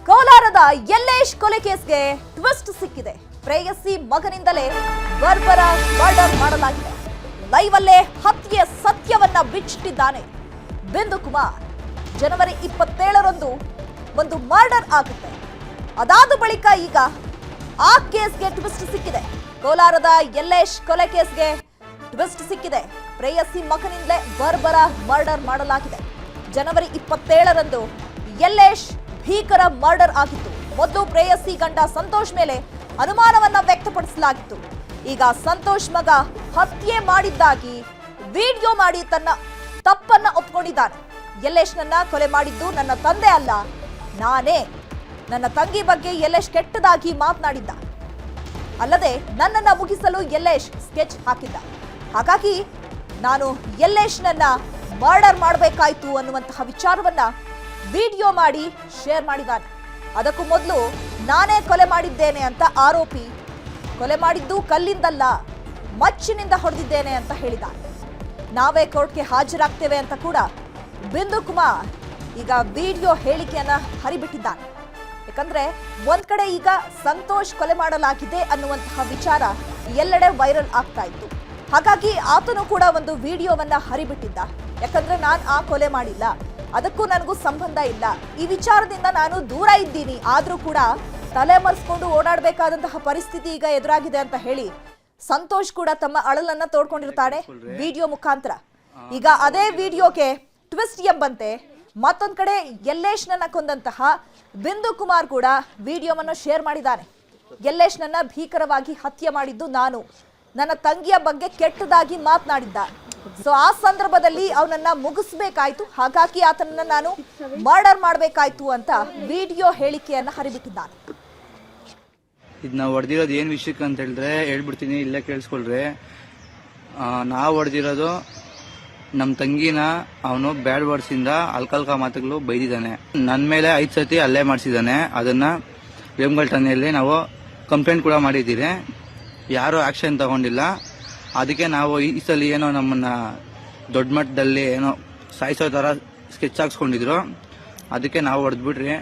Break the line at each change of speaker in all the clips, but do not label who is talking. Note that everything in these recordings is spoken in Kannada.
ಕೋಲಾರದ ಯಲ್ಲೇಶ್ ಕೊಲೆ ಕೇಸ್ಗೆ ಟ್ವಿಸ್ಟ್ ಸಿಕ್ಕಿದೆ. ಪ್ರೇಯಸಿ ಮಗನಿಂದಲೇ ಬರ್ಬರ ಮರ್ಡರ್ ಮಾಡಲಾಗಿದೆ. ಲೈವ್ ಅಲ್ಲೇ ಹತ್ಯೆಯ ಸತ್ಯವನ್ನ ಬಿಚ್ಚಿಟ್ಟಿದ್ದಾನೆ ಬಿಂದು ಕುಮಾರ್. ಜನವರಿ 27ರಂದು ಒಂದು ಮರ್ಡರ್ ಆಗುತ್ತೆ. ಅದಾದ ಬಳಿಕ ಈಗ ಆ ಕೇಸ್ಗೆ ಟ್ವಿಸ್ಟ್ ಸಿಕ್ಕಿದೆ. ಕೋಲಾರದ ಯಲ್ಲೇಶ್ ಕೊಲೆ ಕೇಸ್ಗೆ ಟ್ವಿಸ್ಟ್ ಸಿಕ್ಕಿದೆ. ಪ್ರೇಯಸಿ ಮಗನಿಂದಲೇ ಬರ್ಬರ ಮರ್ಡರ್ ಮಾಡಲಾಗಿದೆ. ಜನವರಿ 27ರಂದು ಯಲ್ಲೇಶ್ ಭೀಕರ ಮರ್ಡರ್ ಆಗಿತ್ತು. ಮೊದಲು ಪ್ರೇಯಸಿ ಗಂಡ ಸಂತೋಷ್ ಮೇಲೆ ಅನುಮಾನವನ್ನ ವ್ಯಕ್ತಪಡಿಸಲಾಗಿತ್ತು. ಈಗ ಸಂತೋಷ್ ಮಗ ಹತ್ಯೆ ಮಾಡಿದ್ದಾಗಿ ವಿಡಿಯೋ ಮಾಡಿ ತನ್ನ ತಪ್ಪನ್ನ ಒಪ್ಪಿಕೊಂಡಿದ್ದಾನೆ. ಯಲ್ಲೇಶ್ನನ್ನ ಕೊಲೆ ಮಾಡಿದ್ದು ನನ್ನ ತಂದೆ ಅಲ್ಲ, ನಾನೇ. ನನ್ನ ತಂಗಿ ಬಗ್ಗೆ ಯಲ್ಲೇಶ್ ಕೆಟ್ಟದಾಗಿ ಮಾತನಾಡಿದ್ದ. ಅಲ್ಲದೆ ನನ್ನನ್ನ ಮುಗಿಸಲು ಯಲ್ಲೇಶ್ ಸ್ಕೆಚ್ ಹಾಕಿದ್ದ. ಹಾಗಾಗಿ ನಾನು ಯಲ್ಲೇಶ್ನನ್ನ ಮರ್ಡರ್ ಮಾಡಬೇಕಾಯ್ತು ಅನ್ನುವಂತಹ ವಿಚಾರವನ್ನ ವಿಡಿಯೋ ಮಾಡಿ ಶೇರ್ ಮಾಡಿದ್ದಾನೆ. ಅದಕ್ಕೂ ಮೊದಲು ನಾನೇ ಕೊಲೆ ಮಾಡಿದ್ದೇನೆ ಅಂತ ಆರೋಪಿ ಕೊಲೆ ಮಾಡಿದ್ದು ಕಲ್ಲಿಂದಲ್ಲ, ಮಚ್ಚಿನಿಂದ ಹೊಡೆದಿದ್ದೇನೆ ಅಂತ ಹೇಳಿದ್ದಾನೆ. ನಾವೇ ಕೋರ್ಟ್ಗೆ ಹಾಜರಾಗ್ತೇವೆ ಅಂತ ಕೂಡ ಬಿಂದು ಕುಮಾರ್ ಈಗ ವಿಡಿಯೋ ಹೇಳಿಕೆಯನ್ನ ಹರಿಬಿಟ್ಟಿದ್ದಾನೆ. ಯಾಕಂದ್ರೆ ಒಂದ್ ಕಡೆ ಈಗ ಸಂತೋಷ್ ಕೊಲೆ ಮಾಡಲಾಗಿದೆ ಅನ್ನುವಂತಹ ವಿಚಾರ ಎಲ್ಲೆಡೆ ವೈರಲ್ ಆಗ್ತಾ ಇತ್ತು. ಹಾಗಾಗಿ ಆತನು ಕೂಡ ಒಂದು ವಿಡಿಯೋವನ್ನ ಹರಿಬಿಟ್ಟಿದ್ದ. ಯಾಕಂದ್ರೆ ನಾನು ಆ ಕೊಲೆ ಮಾಡಿಲ್ಲ, ಅದಕ್ಕೂ ನನಗೂ ಸಂಬಂಧ ಇಲ್ಲ, ಈ ವಿಚಾರದಿಂದ ನಾನು ದೂರ ಇದ್ದೀನಿ, ಆದ್ರೂ ಕೂಡ ತಲೆ ಮರೆಸ್ಕೊಂಡು ಓಡಾಡಬೇಕಾದಂತಹ ಪರಿಸ್ಥಿತಿ ಈಗ ಎದುರಾಗಿದೆ ಅಂತ ಹೇಳಿ ಸಂತೋಷ್ ಕೂಡ ತಮ್ಮ ಅಳಲನ್ನ ತೋಡ್ಕೊಂಡಿರ್ತಾನೆ ವಿಡಿಯೋ ಮುಖಾಂತರ. ಈಗ ಅದೇ ವಿಡಿಯೋಗೆ ಟ್ವಿಸ್ಟ್ ಎಂಬಂತೆ ಮತ್ತೊಂದ್ ಕಡೆ ಯಲ್ಲೇಶ್ನನ್ನ ಕೊಂದಂತಹ ಬಿಂದು ಕುಮಾರ್ ಕೂಡ ವಿಡಿಯೋವನ್ನು ಶೇರ್ ಮಾಡಿದ್ದಾನೆ. ಯಲ್ಲೇಶ್ನನ್ನ ಭೀಕರವಾಗಿ ಹತ್ಯೆ ಮಾಡಿದ್ದು ನಾನು, ನನ್ನ ತಂಗಿಯ ಬಗ್ಗೆ ಕೆಟ್ಟದಾಗಿ ಮಾತನಾಡಿದ್ದ. ಸೊ ಆ ಸಂದರ್ಭದಲ್ಲಿ ಅವನನ್ನ ಮುಗಿಸ್ಬೇಕಾಯ್ತು, ಹಾಗಾಗಿ ಆತನನ್ನ ನಾನು ಮರ್ಡರ್ ಮಾಡಬೇಕಾಯ್ತು ಅಂತ ವಿಡಿಯೋ ಹೇಳಿಕೆಯನ್ನ ಹರಿಬಿಟ್ಟಿದ್ದಾನೆ.
ಇದನ್ನ ಹೊಡೆದಿರೋದು ಏನ್ ವಿಷಯಕ್ಕೆ ಅಂತ ಹೇಳಿದ್ರೆ ಹೇಳ್ಬಿಡ್ತೀನಿ, ಇಲ್ಲೇ ಕೇಳಿಸ್ಕೊಳ್ರಿ. ನಾವು ಹೊಡೆದಿರೋದು ನಮ್ಮ ತಂಗಿನ ಅವನು ಬ್ಯಾಡ್ ವರ್ಡ್ಸ್ ಇಂದ ಅಲ್ಕಲ್ಕ ಮಾತುಗಳು ಬೈದಿದ್ದಾನೆ. ನನ್ನ ಮೇಲೆ 5 ಸತಿ ಹಲ್ಲೆ ಮಾಡಿಸಿದ್ದಾನೆ. ಅದನ್ನ ವೇಮಗಲ್ ಠಾಣೆಯಲ್ಲಿ ನಾವು ಕಂಪ್ಲೇಂಟ್ ಕೂಡ ಮಾಡಿದ್ದೀರಿ. ಯಾರು ಆಕ್ಷನ್ ತಗೊಂಡಿಲ್ಲ. ಅದಕ್ಕೆ ನಾವು ಈ ಸಲ ಏನೋ ನಮ್ಮನ್ನ ದೊಡ್ಡ ಮಟ್ಟದಲ್ಲಿ ಏನೋ ಸಾಯಿಸೋ ತರ ಸ್ಕೆಚ್ ಹಾಕ್ಸ್ಕೊಂಡಿದ್ರು. ಅದಕ್ಕೆ ನಾವು ಹೊಡೆದ್ಬಿಟ್ರಿ,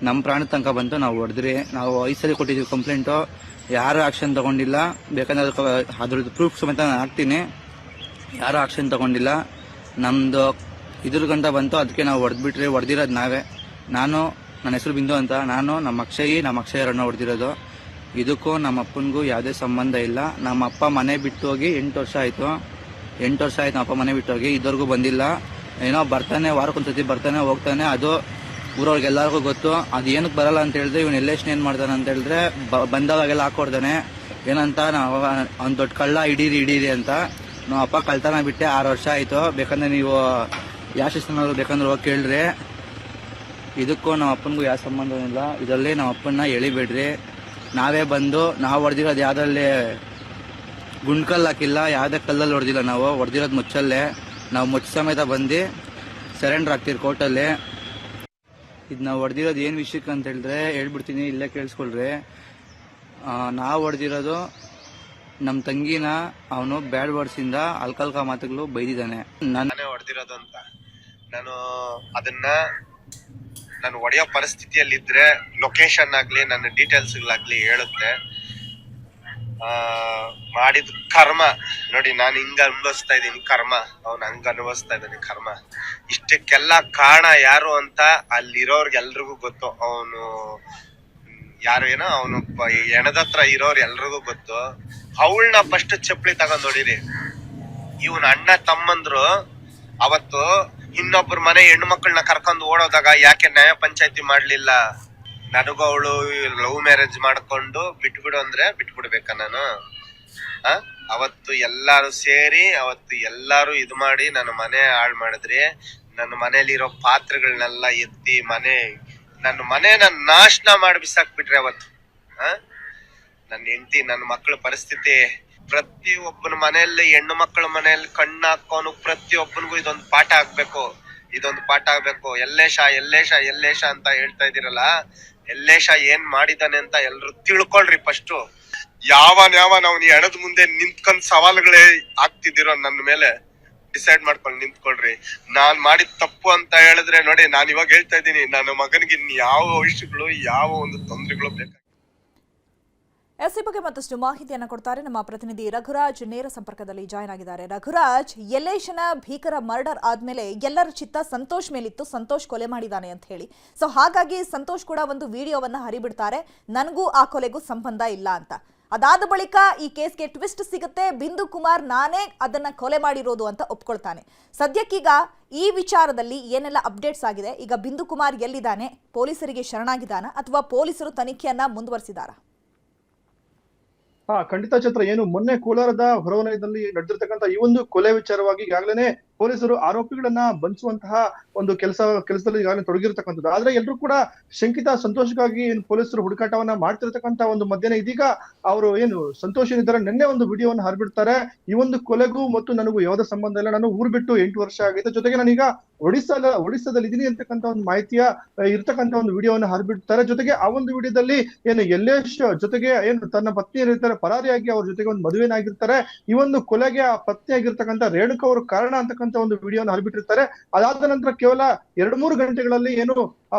ನಮ್ಮ ಪ್ರಾಣ ತನಕ ಬಂತು, ನಾವು ಹೊಡೆದ್ರಿ. ನಾವು 5 ಸಲ ಕೊಟ್ಟಿದ್ವಿ ಕಂಪ್ಲೇಂಟು, ಯಾರು ಆಕ್ಷನ್ ತಗೊಂಡಿಲ್ಲ. ಬೇಕಂದ್ರೆ ಅದ್ರದ್ದು ಪ್ರೂಫ್ ಸಮೇತ ನಾನು ಹಾಕ್ತೀನಿ. ಯಾರು ಆಕ್ಷನ್ ತಗೊಂಡಿಲ್ಲ. ನಮ್ದು ಇದ್ರ ಗಂಟ ಬಂತು, ಅದಕ್ಕೆ ನಾವು ಹೊಡೆದ್ಬಿಟ್ರಿ. ಹೊಡೆದಿರೋದು ನಾವೇ. ನನ್ನ ಹೆಸರು ಬಿಂದು ಅಂತ. ನಮ್ಮ ಅಕ್ಷಯರನ್ನ ಹೊಡೆದಿರೋದು. ಇದಕ್ಕೂ ನಮ್ಮ ಅಪ್ಪನಿಗೂ ಯಾವುದೇ ಸಂಬಂಧ ಇಲ್ಲ. ನಮ್ಮ ಅಪ್ಪ ಮನೆ ಬಿಟ್ಟು ಹೋಗಿ 8 ವರ್ಷ ಆಯ್ತು. 8 ವರ್ಷ ಆಯ್ತು ನಮ್ಮ ಅಪ್ಪ ಮನೆ ಬಿಟ್ಟು ಹೋಗಿ, ಇದುವರೆಗೂ ಬಂದಿಲ್ಲ. ಏನೋ ಬರ್ತಾನೆ, ವಾರಕ್ಕೊಂದ್ಸತಿ ಬರ್ತಾನೆ ಹೋಗ್ತಾನೆ, ಅದು ಊರವ್ರಿಗೆಲ್ಲರಿಗೂ ಗೊತ್ತು. ಅದು ಏನಕ್ಕೆ ಬರಲ್ಲ ಅಂತ ಹೇಳಿದ್ರೆ ಇವನು ಯಲ್ಲೇಶ್ನ ಏನ್ ಮಾಡ್ತಾನೆ ಅಂತ ಹೇಳಿದ್ರೆ ಬಂದವಾಗೆಲ್ಲ ಹಾಕೊಡ್ತಾನೆ. ಏನಂತ ಅವ್ನು ದೊಡ್ಡ ಕಳ್ಳ ಹಿಡೀರಿ ಅಂತ. ನಮ್ಮ ಅಪ್ಪ ಕಳ್ತನ ಬಿಟ್ಟೆ 6 ವರ್ಷ ಆಯ್ತು. ಬೇಕಂದ್ರೆ ನೀವು ಯಾವ ಸ್ಟೇಷನ್ ಬೇಕಂದ್ರೆ ಹೋಗಿ ಕೇಳ್ರಿ. ಇದಕ್ಕೂ ನಮ್ಮ ಅಪ್ಪನಿಗೂ ಯಾವ ಸಂಬಂಧ ಇಲ್ಲ. ಇದರಲ್ಲಿ ನಮ್ಮ ಅಪ್ಪನ್ನ ಎಳಿಬೇಡ್ರಿ. ನಾವೇ ಬಂದು ನಾವು ಹೊಡೆದಿರೋದು ಯಾವ್ದ್ರಲ್ಲಿ ಗುಂಡ್ಕಲ್ ಹಾಕಿಲ್ಲ, ಯಾವ್ದೇ ಕಲ್ಲಲ್ಲಿ ಹೊಡೆದಿಲ್ಲ. ನಾವು ಹೊಡೆದಿರೋದು ಮುಚ್ಚಲ್ಲೇ. ನಾವು ಮುಚ್ಚ ಸಮೇತ ಬಂದು ಸರೆಂಡರ್ ಆಗ್ತೀರಿ ಕೋರ್ಟಲ್ಲಿ. ಇದನ್ನ ಹೊಡೆದಿರೋದು ಏನ್ ವಿಷಯಕ್ಕೆ ಅಂತ ಹೇಳಿದ್ರೆ ಹೇಳ್ಬಿಡ್ತೀನಿ, ಇಲ್ಲೇ ಕೇಳಿಸ್ಕೊಳ್ರಿ. ನಾವು ಹೊಡೆದಿರೋದು ನಮ್ಮ ತಂಗಿನ ಅವನು ಬ್ಯಾಡ್ ವರ್ಡ್ಸ್ ಇಂದ ಅಲ್ಕಲ್ಕ ಮಾತುಗಳು ಬೈದಿದ್ದಾನೆ.
ನಾನೇ ಹೊಡೆದಿರೋದು ಅಂತ ನಾನು ಹೊಡೆಯೋ ಪರಿಸ್ಥಿತಿಯಲ್ಲಿ ಇದ್ರೆ ಲೊಕೇಶನ್ ಆಗ್ಲಿ ನನ್ನ ಡೀಟೇಲ್ಸ್ಗಳಾಗ್ಲಿ ಹೇಳುತ್ತೆ. ಮಾಡಿದ ಕರ್ಮ ನೋಡಿ, ನಾನು ಹಿಂಗ ಅನುಭವಿಸ್ತಾ ಇದ್ದೀನಿ ಕರ್ಮ, ಅವ್ನು ಹಂಗ ಅನುಭವಿಸ್ತಾ ಇದ್ದಾನೆ ಕರ್ಮ. ಇಷ್ಟಕ್ಕೆಲ್ಲ ಕಾರಣ ಯಾರು ಅಂತ ಅಲ್ಲಿರೋರ್ಗೆಲ್ರಿಗೂ ಗೊತ್ತು. ಅವನು ಯಾರು ಏನೋ ಅವನು ಹೆಣದತ್ರ ಇರೋರು ಎಲ್ರಿಗೂ ಗೊತ್ತು. ಅವಳನ್ನ ಫಸ್ಟ್ ಚಪ್ಪಲಿ ತಗೊಂಡ್ ನೋಡಿರಿ. ಇವನ್ ಅಣ್ಣ ತಮ್ಮಂದ್ರು ಅವತ್ತು ಇನ್ನೊಬ್ರ ಮನೆ ಹೆಣ್ಣು ಮಕ್ಕಳನ್ನ ಕರ್ಕೊಂಡು ಓಡೋದಾಗ ಯಾಕೆ ನ್ಯಾಯ ಪಂಚಾಯತಿ ಮಾಡ್ಲಿಲ್ಲ? ನನಗೂ ಅವಳು ಲವ್ ಮ್ಯಾರೇಜ್ ಮಾಡ್ಕೊಂಡು ಬಿಟ್ಬಿಡು ಅಂದ್ರೆ ಬಿಟ್ಬಿಡ್ಬೇಕಾ ನಾನು? ಅವತ್ತು ಎಲ್ಲಾರು ಸೇರಿ ಅವತ್ತು ಎಲ್ಲಾರು ಇದು ಮಾಡಿ ನನ್ನ ಮನೆ ಹಾಳು ಮಾಡಿದ್ರಿ. ನನ್ನ ಮನೇಲಿರೋ ಪಾತ್ರೆಗಳನ್ನೆಲ್ಲ ಎತ್ತಿ ನನ್ನ ಮನೆನ ನಾಶನ ಮಾಡಿ ಬಿಸಾಕ್ಬಿಟ್ರಿ ಅವತ್ತು. ನನ್ನ ಹೆಂಡತಿ ನನ್ನ ಮಕ್ಕಳ ಪರಿಸ್ಥಿತಿ, ಪ್ರತಿಯೊಬ್ಬನ ಮನೆಯಲ್ಲಿ ಹೆಣ್ಣು ಮಕ್ಕಳ ಮನೆಯಲ್ಲಿ ಕಣ್ಣು ಹಾಕೋನು ಪ್ರತಿಯೊಬ್ಬನಿಗೂ ಇದೊಂದು ಪಾಠ ಆಗ್ಬೇಕು. ಯಲ್ಲೇಶ ಅಂತ ಹೇಳ್ತಾ ಇದೀರಲ್ಲ, ಯಲ್ಲೇಶ ಏನ್ ಮಾಡಿದಾನೆ ಅಂತ ಎಲ್ರು ತಿಳ್ಕೊಳ್ರಿ. ಫಸ್ಟ್ ಯಾವ ನಾವು ಈ ಹಣದ ಮುಂದೆ ನಿಂತ್ಕೊಂಡ್ ಸವಾಲುಗಳೇ ಆಗ್ತಿದಿರೋ ನನ್ನ ಮೇಲೆ ಡಿಸೈಡ್ ಮಾಡ್ಕೊಂಡು ನಿಂತ್ಕೊಳ್ರಿ. ನಾನ್ ಮಾಡಿದ ತಪ್ಪು ಅಂತ ಹೇಳಿದ್ರೆ ನೋಡಿ, ನಾನ್ ಇವಾಗ ಹೇಳ್ತಾ ಇದ್ದೀನಿ, ನನ್ನ ಮಗನಿಗೆ ಯಾವ ವಿಷಯಗಳು ಯಾವ ಒಂದು ತೊಂದರೆಗಳು ಬೇಕಾಗಿಲ್ಲ.
ಈ ಬಗ್ಗೆ ಮತ್ತಷ್ಟು ಮಾಹಿತಿಯನ್ನು ಕೊಡ್ತಾರೆ ನಮ್ಮ ಪ್ರತಿನಿಧಿ ರಘುರಾಜ್, ನೇರ ಸಂಪರ್ಕದಲ್ಲಿ ಜಾಯ್ನ್ ಆಗಿದ್ದಾರೆ. ರಘುರಾಜ್, ಯಲ್ಲೇಶನ ಭೀಕರ ಮರ್ಡರ್ ಆದ್ಮೇಲೆ ಎಲ್ಲರ ಚಿತ್ತ ಸಂತೋಷ್ ಮೇಲಿತ್ತು, ಸಂತೋಷ್ ಕೊಲೆ ಮಾಡಿದಾನೆ ಅಂತ ಹೇಳಿ. ಸೊ ಹಾಗಾಗಿ ಸಂತೋಷ್ ಕೂಡ ಒಂದು ವಿಡಿಯೋವನ್ನ ಹರಿಬಿಡ್ತಾರೆ, ನನಗೂ ಆ ಕೊಲೆಗೂ ಸಂಬಂಧ ಇಲ್ಲ ಅಂತ. ಅದಾದ ಬಳಿಕ ಈ ಕೇಸ್ಗೆ ಟ್ವಿಸ್ಟ್ ಸಿಗುತ್ತೆ, ಬಿಂದು ಕುಮಾರ್ ನಾನೇ ಅದನ್ನ ಕೊಲೆ ಮಾಡಿರೋದು ಅಂತ ಒಪ್ಕೊಳ್ತಾನೆ. ಸದ್ಯಕ್ಕೀಗ ಈ ವಿಚಾರದಲ್ಲಿ ಏನೆಲ್ಲ ಅಪ್ಡೇಟ್ಸ್ ಆಗಿದೆ? ಈಗ ಬಿಂದು ಕುಮಾರ್ ಎಲ್ಲಿದ್ದಾನೆ? ಪೊಲೀಸರಿಗೆ ಶರಣಾಗಿದ್ದಾನ ಅಥವಾ ಪೊಲೀಸರು ತನಿಖೆಯನ್ನ ಮುಂದುವರಿಸಿದಾರಾ?
ಖಂಡಿತ ಚೈತ್ರ, ಏನು ಮೊನ್ನೆ ಕೋಲಾರದ ಹೊರವಲಯದಲ್ಲಿ ನಡೆದಿರ್ತಕ್ಕಂಥ ಈ ಒಂದು ಕೊಲೆ ವಿಚಾರವಾಗಿ ಈಗಾಗಲೇ ಪೊಲೀಸರು ಆರೋಪಿಗಳನ್ನ ಬಂಧಿಸುವಂತಹ ಒಂದು ಕೆಲಸದಲ್ಲಿ ಈಗಾಗಲೇ ತೊಡಗಿರ್ತಕ್ಕಂಥದ್ದು. ಆದ್ರೆ ಎಲ್ಲರೂ ಕೂಡ ಶಂಕಿತ ಸಂತೋಷಕ್ಕಾಗಿ ಏನು ಪೊಲೀಸರು ಹುಡುಕಾಟವನ್ನ ಮಾಡ್ತಿರ್ತಕ್ಕಂಥ ಒಂದು ಮಧ್ಯೆ ಇದೀಗ ಅವರು ಏನು ಸಂತೋಷ್ ಏನಿದ್ದಾರೆ ನಿನ್ನೆ ಒಂದು ವಿಡಿಯೋವನ್ನು ಹರಿಬಿಡ್ತಾರೆ. ಈ ಒಂದು ಕೊಲೆಗೂ ಮತ್ತು ನನಗೂ ಯಾವುದೇ ಸಂಬಂಧ ಇಲ್ಲ, ನಾನು ಊರ್ ಬಿಟ್ಟು 8 ವರ್ಷ ಆಗಿದೆ, ಜೊತೆಗೆ ನಾನೀಗ ಒಡಿಸ್ಸಾದಲ್ಲಿ ಇದೀನಿ ಅಂತಕ್ಕಂಥ ಒಂದು ಮಾಹಿತಿಯ ಇರ್ತಕ್ಕಂಥ ಒಂದು ವಿಡಿಯೋವನ್ನು ಹರಿಬಿಡ್ತಾರೆ. ಜೊತೆಗೆ ಆ ಒಂದು ವಿಡಿಯೋದಲ್ಲಿ ಏನು ಯಲ್ಲೇಶ್ ಜೊತೆಗೆ ಏನು ತನ್ನ ಪತ್ನಿ ಏನಿರ್ತಾರೆ ಪರಾರಿಯಾಗಿ ಅವ್ರ ಜೊತೆಗೆ ಒಂದು ಮದುವೆನಾಗಿರ್ತಾರೆ. ಈ ಒಂದು ಕೊಲೆಗೆ ಆ ಪತ್ನಿ ಆಗಿರ್ತಕ್ಕಂಥ ರೇಣುಕಾ ಅವರು ಕಾರಣ ಅಂತಕ್ಕಂಥ ಒಂದು ವಿಡಿಯೋನ ಹರಿಬಿಟ್ಟಿರ್ತಾರೆ. ಅದಾದ ನಂತರ ಕೇವಲ 2-3 ಗಂಟೆಗಳಲ್ಲಿ ಏನು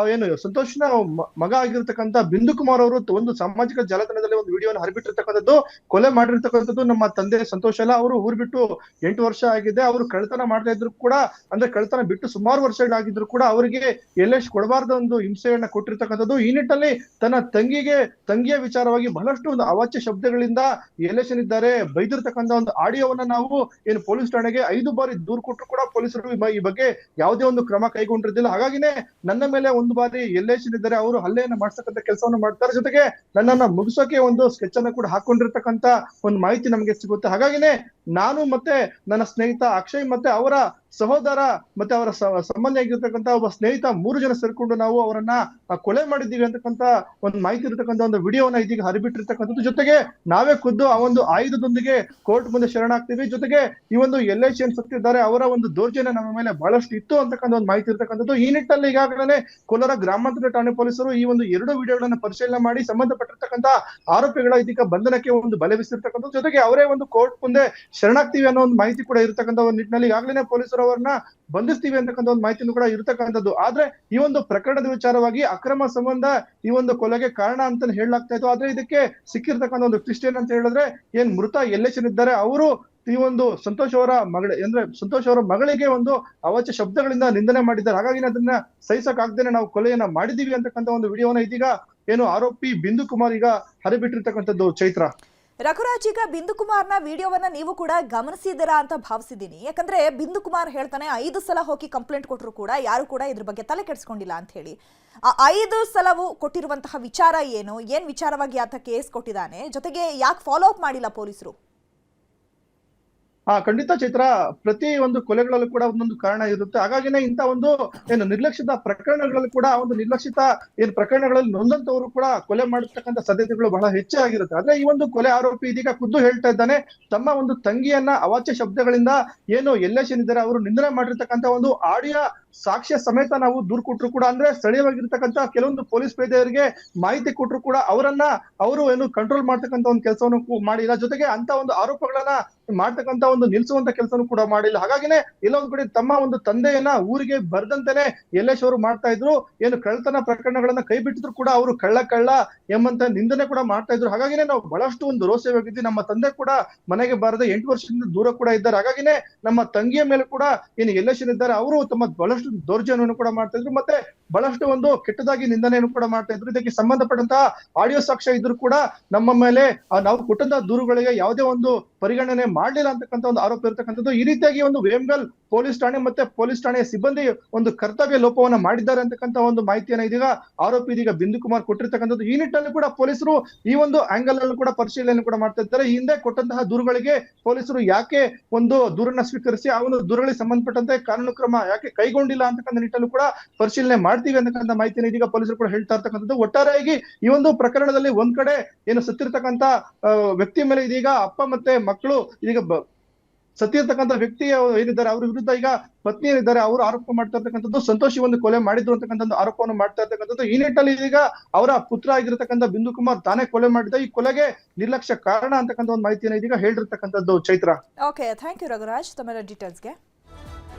ಸಂತೋಷ್ನ ಮಗ ಆಗಿರ್ತಕ್ಕಂಥ ಬಿಂದು ಕುಮಾರ್ ಅವರು ಒಂದು ಸಾಮಾಜಿಕ ಜಾಲತಾಣದಲ್ಲಿ ಒಂದು ವಿಡಿಯೋನ ಹರಿಬಿಟ್ಟಿರ್ತಕ್ಕಂಥದ್ದು, ಕೊಲೆ ಮಾಡಿರ್ತಕ್ಕಂಥದ್ದು ನಮ್ಮ ತಂದೆ ಸಂತೋಷ್ ಅಲ್ಲ, ಅವರು ಊರ್ ಬಿಟ್ಟು 8 ವರ್ಷ ಆಗಿದೆ, ಅವರು ಕಳ್ತನ ಮಾಡ್ತಾ ಇದ್ರು ಕೂಡ, ಅಂದ್ರೆ ಕಳ್ತನ ಬಿಟ್ಟು ಸುಮಾರು ವರ್ಷಗಳಾಗಿದ್ರು ಕೂಡ ಅವರಿಗೆ ಯಲ್ಲೇಶ್ ಕೊಡಬಾರ್ದ ಒಂದು ಹಿಂಸೆಯನ್ನ ಕೊಟ್ಟಿರ್ತಕ್ಕಂಥದ್ದು. ಈ ನಿಟ್ಟಲ್ಲಿ ತನ್ನ ತಂಗಿಯ ವಿಚಾರವಾಗಿ ಬಹಳಷ್ಟು ಒಂದು ಅವಾಚ್ಯ ಶಬ್ದಗಳಿಂದ ಯಲ್ಲೇಶ್ ಏನಿದ್ದಾರೆ ಬೈದಿರ್ತಕ್ಕಂಥ ಒಂದು ಆಡಿಯೋವನ್ನ ನಾವು ಏನು ಪೊಲೀಸ್ ಠಾಣೆಗೆ 5 ಬಾರಿ ದೂರು ಕೊಟ್ಟರು ಕೂಡ ಪೊಲೀಸರು ಈ ಬಗ್ಗೆ ಯಾವುದೇ ಒಂದು ಕ್ರಮ ಕೈಗೊಂಡಿರ್ಲಿಲ್ಲ. ಹಾಗಾಗಿನೇ ನನ್ನ ಮೇಲೆ 1 ಬಾರಿ ಯಲ್ಲೇಶ್ ಏನಿದ್ದಾರೆ ಅವರು ಹಲ್ಲೆಯನ್ನ ಮಾಡ್ತಕ್ಕಂಥ ಕೆಲಸವನ್ನು ಮಾಡ್ತಾರೆ. ಜೊತೆಗೆ ನನ್ನನ್ನ ಮುಗಿಸೋಕೆ ಒಂದು ಸ್ಕೆಚ್ ಅನ್ನ ಕೂಡ ಹಾಕೊಂಡಿರ್ತಕ್ಕಂಥ ಒಂದು ಮಾಹಿತಿ ನಮಗೆ ಸಿಗುತ್ತೆ. ಹಾಗಾಗಿನೇ ನಾನು ಮತ್ತೆ ನನ್ನ ಸ್ನೇಹಿತ ಅಕ್ಷಯ್ ಮತ್ತೆ ಅವರ ಸಹೋದರ ಮತ್ತೆ ಅವರ ಸಂಬಂಧಿ ಆಗಿರ್ತಕ್ಕಂಥ ಒಬ್ಬ ಸ್ನೇಹಿತ 3 ಜನ ಸೇರ್ಕೊಂಡು ನಾವು ಅವರನ್ನ ಕೊಲೆ ಮಾಡಿದ್ದೀವಿ ಅಂತಕ್ಕಂಥ ಒಂದು ಮಾಹಿತಿ ಇರತಕ್ಕಂಥ ಒಂದು ವಿಡಿಯೋನ ಇದೀಗ ಹರಿಬಿಟ್ಟಿರ್ತಕ್ಕಂಥದ್ದು. ಜೊತೆಗೆ ನಾವೇ ಖುದ್ದು ಆ ಒಂದು ಆಯುಧದೊಂದಿಗೆ ಕೋರ್ಟ್ ಮುಂದೆ ಶರಣಾಗ್ತೀವಿ. ಜೊತೆಗೆ ಈ ಒಂದು ಯಲ್ಲೇಶ್ ಏನ್ ಸತ್ತಿದ್ದಾರೆ ಅವರ ಒಂದು ದೌರ್ಜನ್ಯ ನಮ್ಮ ಮೇಲೆ ಬಹಳಷ್ಟು ಇತ್ತು ಅಂತಕ್ಕಂಥ ಒಂದು ಮಾಹಿತಿ ಇರ್ತಕ್ಕಂಥದ್ದು. ಈ ನಿಟ್ಟಲ್ಲಿ ಈಗಾಗಲೇ ಕೋಲಾರ ಗ್ರಾಮಾಂತರ ಠಾಣೆ ಪೊಲೀಸರು ಈ ಒಂದು 2 ವಿಡಿಯೋಗಳನ್ನ ಪರಿಶೀಲನೆ ಮಾಡಿ ಸಂಬಂಧಪಟ್ಟಿರ್ತಕ್ಕಂಥ ಆರೋಪಿಗಳ ಇದೀಗ ಬಂಧನಕ್ಕೆ ಒಂದು ಬಲೆ ಬೀಸಿರ್ತಕ್ಕಂಥದ್ದು. ಜೊತೆಗೆ ಅವರೇ ಒಂದು ಕೋರ್ಟ್ ಮುಂದೆ ಶರಣಾಗ್ತೀವಿ ಅನ್ನೋ ಒಂದು ಮಾಹಿತಿ ಕೂಡ ಇರತಕ್ಕಂಥ ಒಂದು ನಿಟ್ಟಿನಲ್ಲಿ ಈಗಾಗಲೇ ಪೊಲೀಸರು ಅವರನ್ನ ಬಂಧಿಸ್ತೀವಿ ಅಂತಕ್ಕಂಥ ಒಂದು ಮಾಹಿತಿನೂ ಕೂಡ ಇರತಕ್ಕಂಥದ್ದು. ಆದ್ರೆ ಈ ಒಂದು ಪ್ರಕರಣದ ವಿಚಾರವಾಗಿ ಅಕ್ರಮ ಸಂಬಂಧ ಈ ಒಂದು ಕೊಲೆಗೆ ಕಾರಣ ಅಂತ ಹೇಳಲಾಗ್ತಾ ಇತ್ತು. ಆದ್ರೆ ಇದಕ್ಕೆ ಸಿಕ್ಕಿರ್ತಕ್ಕಂಥ ಒಂದು ಟ್ವಿಸ್ಟ್ ಏನಂತ ಹೇಳಿದ್ರೆ, ಏನ್ ಮೃತ ಯಲ್ಲೇಶ್ ಇದ್ದಾರೆ ಅವರು ಈ ಒಂದು ಸಂತೋಷ್ ಅವರ ಮಗಳಿಗೆ ಒಂದು ಅವಾಚ್ಯ ಶಬ್ದಗಳಿಂದ ನಿಂದನೆ ಮಾಡಿದ್ದಾರೆ. ಹಾಗಾಗಿ ಅದನ್ನ ಸಹಿಸಕ್ ಆಗ್ದೇನೆ ನಾವು ಕೊಲೆಯನ್ನ ಮಾಡಿದೀವಿ ಅಂತಕ್ಕಂಥ ಒಂದು ವಿಡಿಯೋನ ಇದೀಗ ಏನು ಆರೋಪಿ ಬಿಂದು ಕುಮಾರ್ ಈಗ ಹರಿಬಿಟ್ಟಿರ್ತಕ್ಕಂಥದ್ದು. ಚೈತ್ರ,
ರಘುರಾಜ್, ಈಗ ಬಿಂದು ಕುಮಾರ್ನ ವಿಡಿಯೋವನ್ನ ನೀವು ಕೂಡ ಗಮನಿಸಿದ್ದೀರಾ ಅಂತ ಭಾವಿಸಿದ್ದೀನಿ. ಯಾಕಂದ್ರೆ ಬಿಂದು ಕುಮಾರ್ ಹೇಳ್ತಾನೆ 5 ಸಲ ಹೋಗಿ ಕಂಪ್ಲೇಂಟ್ ಕೊಟ್ಟರು ಕೂಡ ಯಾರು ಕೂಡ ಇದ್ರ ಬಗ್ಗೆ ತಲೆ ಕೆಡಿಸ್ಕೊಂಡಿಲ್ಲ ಅಂತ ಹೇಳಿ. ಆ 5 ಸಲವೂ ಕೊಟ್ಟಿರುವಂತಹ ವಿಚಾರ ಏನ್ ವಿಚಾರವಾಗಿ ಆತ ಕೇಸ್ ಕೊಟ್ಟಿದ್ದಾನೆ, ಜೊತೆಗೆ ಯಾಕೆ ಫಾಲೋ ಅಪ್ ಮಾಡಿಲ್ಲ ಪೊಲೀಸರು?
ಖಂಡಿತ ಚೈತ್ರ, ಪ್ರತಿ ಒಂದು ಕೊಲೆಗಳಲ್ಲೂ ಕೂಡ ಒಂದೊಂದು ಕಾರಣ ಇರುತ್ತೆ. ಹಾಗಾಗಿನೇ ಇಂಥ ಒಂದು ನಿರ್ಲಕ್ಷ್ಯದ ಪ್ರಕರಣಗಳಲ್ಲಿ ಕೂಡ ಒಂದು ನಿರ್ಲಕ್ಷಿತ ಪ್ರಕರಣಗಳಲ್ಲಿ ನೊಂದಂತವರು ಕೂಡ ಕೊಲೆ ಮಾಡತಕ್ಕಂಥ ಸಾಧ್ಯತೆಗಳು ಬಹಳ ಹೆಚ್ಚಾಗಿರುತ್ತೆ. ಆದ್ರೆ ಈ ಒಂದು ಕೊಲೆ ಆರೋಪಿ ಇದೀಗ ಖುದ್ದು ಹೇಳ್ತಾ ಇದ್ದಾನೆ, ತಮ್ಮ ಒಂದು ತಂಗಿಯನ್ನ ಅವಾಚ್ಯ ಶಬ್ದಗಳಿಂದ ಯಲ್ಲೇಶ್ ಏನಿದ್ದಾರೆ ಅವರು ನಿಂದನೆ ಮಾಡಿರ್ತಕ್ಕಂಥ ಒಂದು ಆಡಿಯೋ ಸಾಕ್ಷ್ಯ ಸಮೇತ ನಾವು ದೂರು ಕೊಟ್ಟರು ಕೂಡ, ಅಂದ್ರೆ ಸ್ಥಳೀಯವಾಗಿರ್ತಕ್ಕಂಥ ಕೆಲವೊಂದು ಪೊಲೀಸ್ ಪೇದೆಯರಿಗೆ ಮಾಹಿತಿ ಕೊಟ್ಟರು ಕೂಡ ಅವರು ಕಂಟ್ರೋಲ್ ಮಾಡ್ತಕ್ಕಂಥ ಒಂದು ಕೆಲಸವನ್ನು ಮಾಡಿಲ್ಲ. ಜೊತೆಗೆ ಅಂತ ಒಂದು ಆರೋಪಗಳನ್ನ ಮಾಡ್ತಕ್ಕಂಥ ಒಂದು ನಿಲ್ಸುವಂತ ಕೆಲಸನೂ ಕೂಡ ಮಾಡಿಲ್ಲ. ಹಾಗಾಗಿನೇ ಎಲ್ಲೊಂದ್ ಕಡೆ ತಮ್ಮ ಒಂದು ತಂದೆಯನ್ನ ಊರಿಗೆ ಬರ್ದಂತೆನೆ ಯಲ್ಲೇಶ್ ಅವರು ಮಾಡ್ತಾ ಇದ್ರು. ಕಳ್ಳತನ ಪ್ರಕರಣಗಳನ್ನ ಕೈ ಬಿಟ್ಟಿದ್ರು ಕೂಡ ಅವರು ಕಳ್ಳ ಎಂಬಂತ ನಿಂದನೆ ಕೂಡ ಮಾಡ್ತಾ ಇದ್ರು. ಹಾಗಾಗಿನೇ ನಾವು ಬಹಳಷ್ಟು ಒಂದು ರೋಷವಾಗಿದ್ವಿ. ನಮ್ಮ ತಂದೆ ಕೂಡ ಮನೆಗೆ ಬಾರದೆ 8 ವರ್ಷದಿಂದ ದೂರ ಕೂಡ ಇದ್ದಾರೆ. ಹಾಗಾಗಿನೇ ನಮ್ಮ ತಂಗಿಯ ಮೇಲೆ ಕೂಡ ಯಲ್ಲೇಶ್ ಇದ್ದಾರೆ ಅವರು ತಮ್ಮ ಬಹಳಷ್ಟು ದೌರ್ಜನ್ಯವನ್ನು ಕೂಡ ಮಾಡ್ತಾ ಇದ್ರು, ಮತ್ತೆ ಬಹಳಷ್ಟು ಒಂದು ಕೆಟ್ಟದಾಗಿ ನಿಂದನೆಯನ್ನು ಕೂಡ ಮಾಡ್ತಾ ಇದ್ರು. ಇದಕ್ಕೆ ಸಂಬಂಧಪಟ್ಟಂತಹ ಆಡಿಯೋ ಸಾಕ್ಷ್ಯ ಇದ್ರು ಕೂಡ ನಮ್ಮ ಮೇಲೆ ನಾವು ಕೊಟ್ಟಂತಹ ದೂರುಗಳಿಗೆ ಯಾವುದೇ ಒಂದು ಪರಿಗಣನೆ ಮಾಡಲಿಲ್ಲ ಅಂತಕ್ಕಂಥ ಒಂದು ಆರೋಪ ಇರತಕ್ಕಂಥದ್ದು. ಈ ರೀತಿಯಾಗಿ ಒಂದು ವೇಮಗಲ್ ಪೊಲೀಸ್ ಠಾಣೆ ಮತ್ತೆ ಪೊಲೀಸ್ ಠಾಣೆಯ ಸಿಬ್ಬಂದಿ ಒಂದು ಕರ್ತವ್ಯ ಲೋಪವನ್ನ ಮಾಡಿದ್ದಾರೆ ಅಂತಕ್ಕಂಥ ಒಂದು ಮಾಹಿತಿಯನ್ನ ಇದೀಗ ಬಿಂದು ಕುಮಾರ್ ಕೊಟ್ಟಿರ್ತಕ್ಕಂಥದ್ದು. ಈ ನಿಟ್ಟಿನಲ್ಲಿ ಕೂಡ ಪೊಲೀಸರು ಈ ಒಂದು ಆಂಗಲ್ ಅಲ್ಲೂ ಕೂಡ ಪರಿಶೀಲನೆ ಕೂಡ ಮಾಡ್ತಾ ಇದ್ದಾರೆ. ಈ ಹಿಂದೆ ಕೊಟ್ಟಂತಹ ದೂರುಗಳಿಗೆ ಪೊಲೀಸರು ಯಾಕೆ ಒಂದು ದೂರನ್ನ ಸ್ವೀಕರಿಸಿ ಆ ಒಂದು ದೂರುಗಳಿಗೆ ಸಂಬಂಧಪಟ್ಟಂತೆ ಕಾನೂನು ಕ್ರಮ ಯಾಕೆ ಕೈಗೊಂಡಿಲ್ಲ ಅಂತಕ್ಕಂಥ ನಿಟ್ಟಲ್ಲೂ ಕೂಡ ಪರಿಶೀಲನೆ ಮಾಡ್ತೀವಿ ಅಂತಕ್ಕಂಥ ಮಾಹಿತಿಯನ್ನು ಇದೀಗ ಪೊಲೀಸರು ಕೂಡ ಹೇಳ್ತಾ ಇರ್ತಕ್ಕಂಥದ್ದು. ಒಟ್ಟಾರೆಯಾಗಿ ಈ ಒಂದು ಪ್ರಕರಣದಲ್ಲಿ ಒಂದ್ ಕಡೆ ಸತ್ತಿರ್ತಕ್ಕಂಥ ವ್ಯಕ್ತಿಯ ಮೇಲೆ ಇದೀಗ ಅಪ್ಪ ಮತ್ತೆ ಮಕ್ಕಳು ಇದೀಗ ಸತ್ತಿರ್ತಕ್ಕಂಥ ವ್ಯಕ್ತಿ ಏನಿದ್ದಾರೆ ಅವ್ರ ವಿರುದ್ಧ ಈಗ ಪತ್ನಿ ಏನಿದ್ದಾರೆ ಅವರು ಆರೋಪ ಮಾಡ್ತಾ ಇರ್ತಕ್ಕಂಥದ್ದು, ಸಂತೋಷಿ ಒಂದು ಕೊಲೆ ಮಾಡಿದ್ರು ಅಂತಕ್ಕಂಥ ಆರೋಪವನ್ನು ಮಾಡ್ತಾ ಇರ್ತಕ್ಕಂಥದ್ದು. ಈ ನಿಟ್ಟಲ್ಲಿ ಈಗ ಅವರ ಪುತ್ರ ಆಗಿರ್ತಕ್ಕಂಥ ಬಿಂದು ಕುಮಾರ್ ತಾನೇ ಕೊಲೆ ಮಾಡಿದ, ಈ ಕೊಲೆಗೆ ನಿರ್ಲಕ್ಷ್ಯ ಕಾರಣ ಅಂತಕ್ಕಂಥ ಒಂದು ಮಾಹಿತಿಯನ್ನು ಇದೀಗ ಹೇಳಿರ್ತಕ್ಕಂಥದ್ದು. Chaitra,
okay, thank you Raghuraj ತಮ್ಮೆಲ್ಲ ಡೀಟೇಲ್ಸ್ಗೆ.